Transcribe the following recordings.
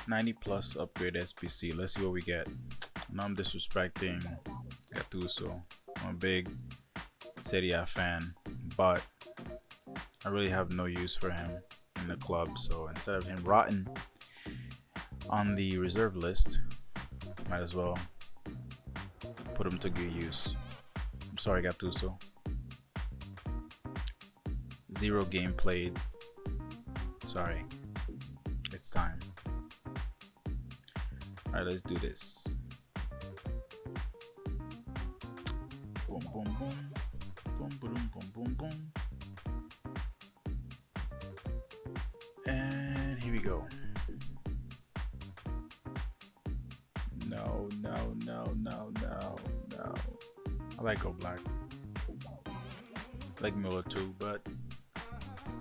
90 plus upgrade SPC. Let's see what we get. Now I'm disrespecting Gattuso. I'm a big Serie A fan, but I really have no use for him in the club. So instead of him rotting on the reserve list, might as well put him to good use. I'm sorry, Gattuso. 0 game played. Sorry. It's time. Alright, let's do this. Boom, boom, boom. Boom, boom, boom, boom, boom. And here we go. No. I like Oblak. I like Miller too, but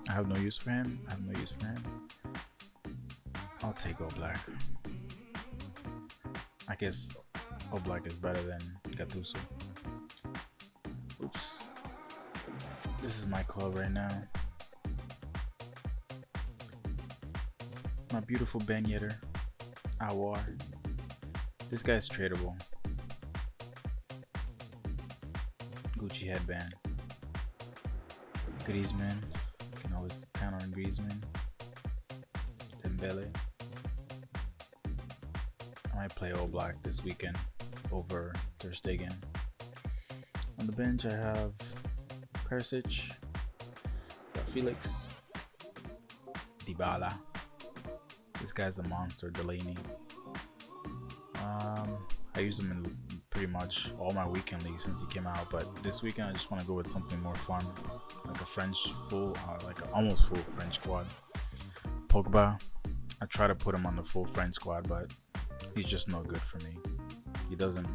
I have no use for him. I'll take Oblak. I guess Oblak is better than Gattuso. Oops. This is my club right now. My beautiful Ben Yedder. Awar. This guy's tradable. Gucci headband. Griezmann. You can always count on Griezmann. Dembele. I might play Oblak this weekend over Ter Stegen. On the bench I have Perisic, Felix, Dybala. This guy's a monster, Delaney. I use him in pretty much all my weekend leagues since he came out, but this weekend I just want to go with something more fun, like a French full, like an almost full French squad. Pogba, I try to put him on the full French squad, but he's just no good for me. He doesn't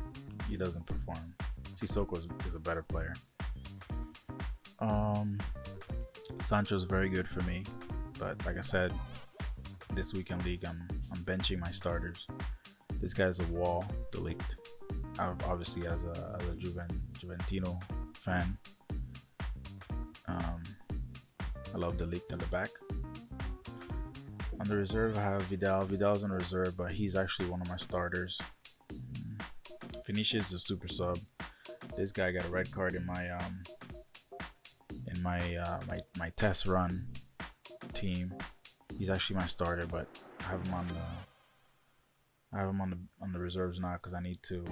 perform. Sissoko is a better player. Sancho's very good for me, but like I said, this weekend league I'm benching my starters. This guy's a wall, De Ligt. Obviously, as a Juventino fan, I love De Ligt in the back. On the reserve, I have Vidal. Vidal's on reserve, but he's actually one of my starters. Vinicius is a super sub. This guy got a red card in my test run team. He's actually my starter, but I have him on the reserves now because I need to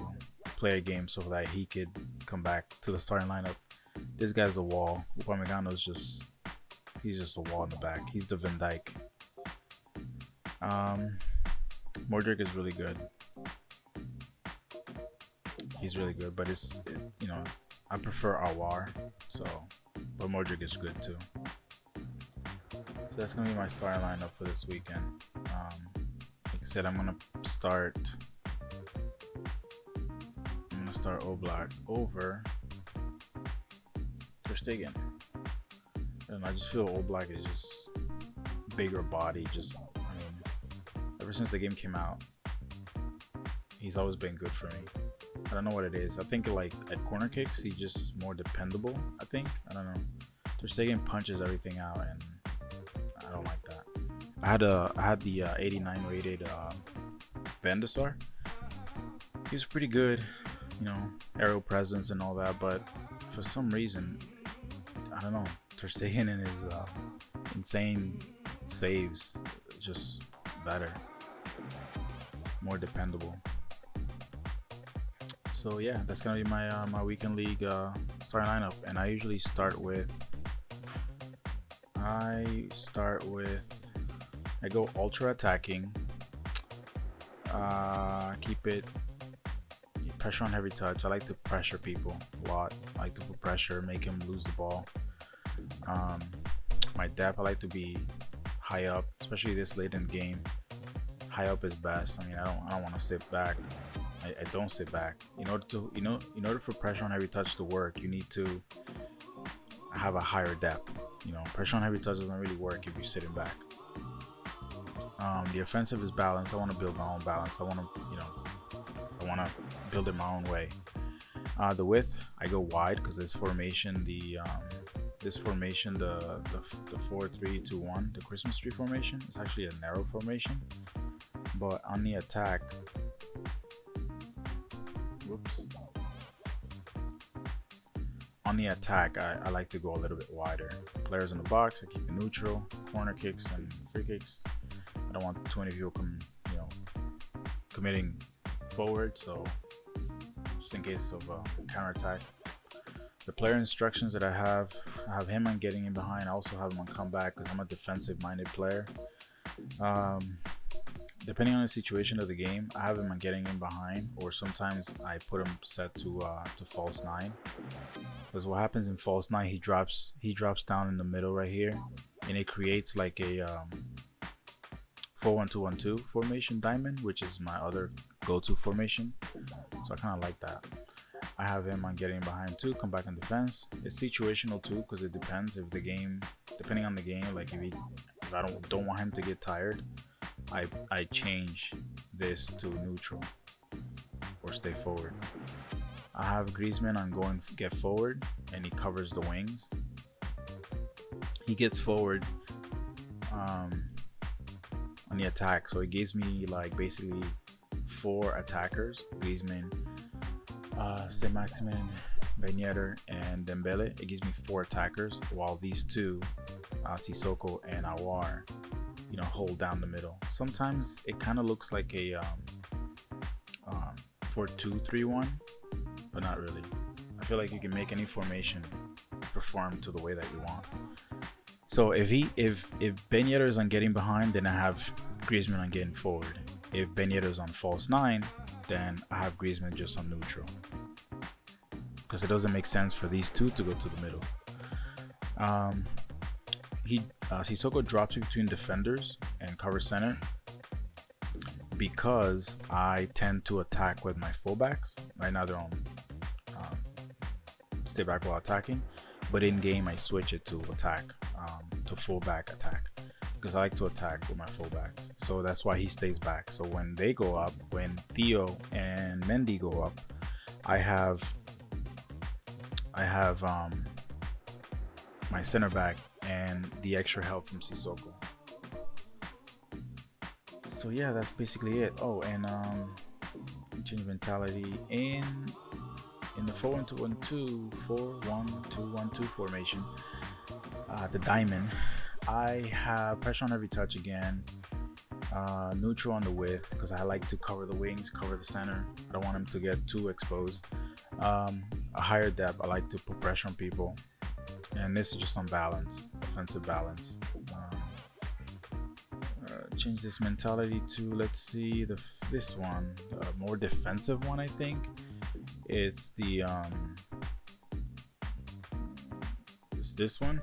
play a game so that he could come back to the starting lineup. This guy's a wall. Upamecano's he's just a wall in the back. He's the Van Dijk. Modric is really good. He's really good, but I prefer Awar. But Modric is good too. So that's gonna be my starting lineup for this weekend. Like I said, I'm gonna start Oblak over Ter Stegen. And I just feel Oblak is just bigger body. Ever since the game came out, he's always been good for me. I don't know what it is. I think like at corner kicks, he's just more dependable. I don't know. Ter Stegen punches everything out, and I don't like that. I had the 89 rated Van der Sar. He was pretty good, aerial presence and all that, but for some reason, I don't know. Ter Stegen and his insane saves, just better, more dependable. So yeah, that's gonna be my weekend league starting lineup, and I usually start with I go ultra attacking, keep pressure on heavy touch. I like to pressure people a lot. I like to put pressure, make him lose the ball. My depth, I like to be high up, especially this late in the game. High up is best. I don't want to sit back. I don't sit back. In order for pressure on heavy touch to work, you need to have a higher depth. Pressure on heavy touch doesn't really work if you're sitting back. The offensive is balanced. I want to build my own balance. I want to build it my own way. The width, I go wide because this formation, the 4-3-2-1, the Christmas tree formation, is actually a narrow formation. But on the attack, whoops. On the attack, I like to go a little bit wider. Players in the box, I keep it neutral. Corner kicks and free kicks, I don't want too many people committing forward, so just in case of counterattack. The player instructions that I have him on getting in behind. I also have him on comeback because I'm a defensive-minded player. Depending on the situation of the game, I have him on getting in behind, or sometimes I put him set to false 9. Because what happens in false 9, he drops down in the middle right here, and it creates like a 4-1-2-1-2 formation diamond, which is my other go-to formation. So I kind of like that. I have him on getting behind too, come back in defense. It's situational too, because it depends if the game, depending on the game, like if I don't want him to get tired, I change this to neutral or stay forward. I have Griezmann on going get forward, and he covers the wings. He gets forward on the attack, so it gives me like basically 4 attackers: Griezmann, Saint-Maximin, Ben Yedder, and Dembele. It gives me 4 attackers, while these 2, Sissoko and Aouar, hold down the middle. Sometimes it kind of looks like a 4-2-3-1, but not really. I feel like you can make any formation perform to the way that you want. So if Ben Yedder is on getting behind, then I have Griezmann on getting forward. If Ben Yedder is on false 9, then I have Griezmann just on neutral, because it doesn't make sense for these 2 to go to the middle. Sissoko drops between defenders and cover center because I tend to attack with my fullbacks. Right now they're on stay back while attacking, but in game I switch it to attack, to fullback attack, because I like to attack with my fullbacks. So that's why he stays back. So when they go up, when Theo and Mendy go up, I have my center back and the extra help from Sissoko. So yeah, that's basically it. Oh, and change mentality in the 4-1-2-1-2, 4-1-2-1-2 formation. The diamond, I have pressure on every touch again. Neutral on the width, because I like to cover the wings, cover the center. I don't want him to get too exposed. A higher depth, I like to put pressure on people. And this is just on balance, offensive balance. Change this mentality to, let's see, this one, the more defensive one. I think it's the it's this one.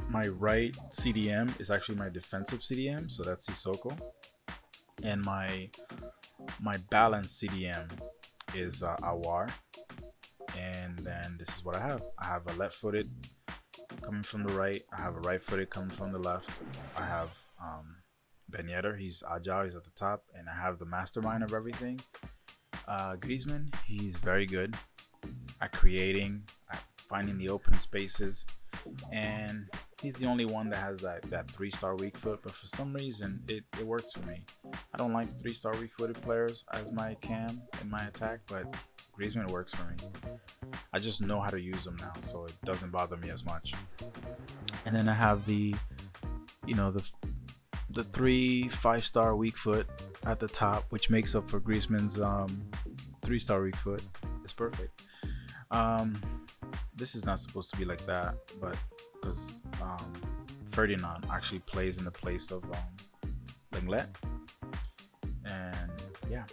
My right CDM is actually my defensive CDM, so that's Sissoko, and my balanced CDM is Aouar. And then this is what I have. I have a left-footed coming from the right. I have a right-footed coming from the left. I have Ben Yedder. He's agile. He's at the top. And I have the mastermind of everything. Griezmann. He's very good at creating, at finding the open spaces. And he's the only one that has that 3-star weak foot. But for some reason, it works for me. I don't like 3-star weak-footed players as my cam in my attack, but Griezmann works for me. I just know how to use them now, so it doesn't bother me as much. And then I have the 3 5-star weak foot at the top, which makes up for Griezmann's 3-star weak foot. It's perfect. This is not supposed to be like that, but because Ferdinand actually plays in the place of Lenglet. And yeah.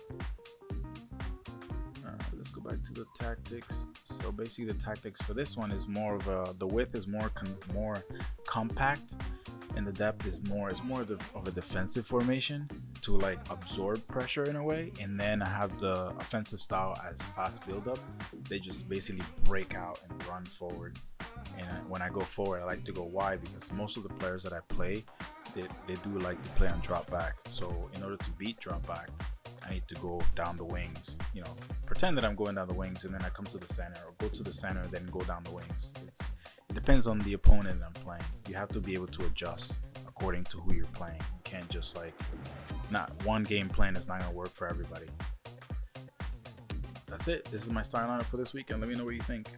Let's go back to the tactics. So basically the tactics for this one is more of the width is more compact, and the depth is more of a defensive formation to like absorb pressure in a way. And then I have the offensive style as fast build up. They just basically break out and run forward. And when I go forward, I like to go wide, because most of the players that I play, they do like to play on drop back. So in order to beat drop back, I need to go down the wings, pretend that I'm going down the wings, and then I come to the center, or go to the center, then go down the wings. It depends on the opponent that I'm playing. You have to be able to adjust according to who you're playing. You can't just like, not one game plan is not gonna work for everybody. That's it. This is my starting lineup for this weekend. Let me know what you think.